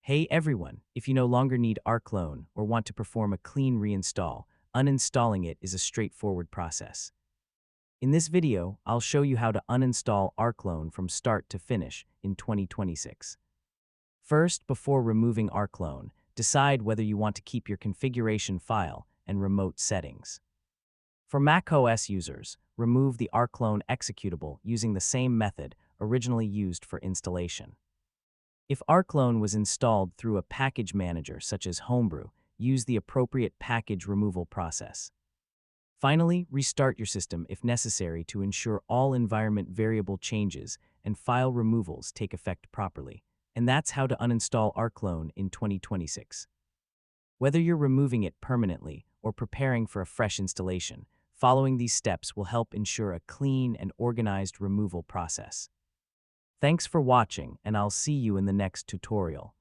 Hey everyone, if you no longer need Rclone or want to perform a clean reinstall, uninstalling it is a straightforward process. In this video, I'll show you how to uninstall Rclone from start to finish in 2026. First, before removing Rclone, decide whether you want to keep your configuration file and remote settings. For macOS users, remove the Rclone executable using the same method originally used for installation. If rclone was installed through a package manager such as Homebrew, use the appropriate package removal process. Finally, restart your system if necessary to ensure all environment variable changes and file removals take effect properly. And that's how to uninstall rclone in 2026. Whether you're removing it permanently or preparing for a fresh installation, following these steps will help ensure a clean and organized removal process. Thanks for watching, and I'll see you in the next tutorial.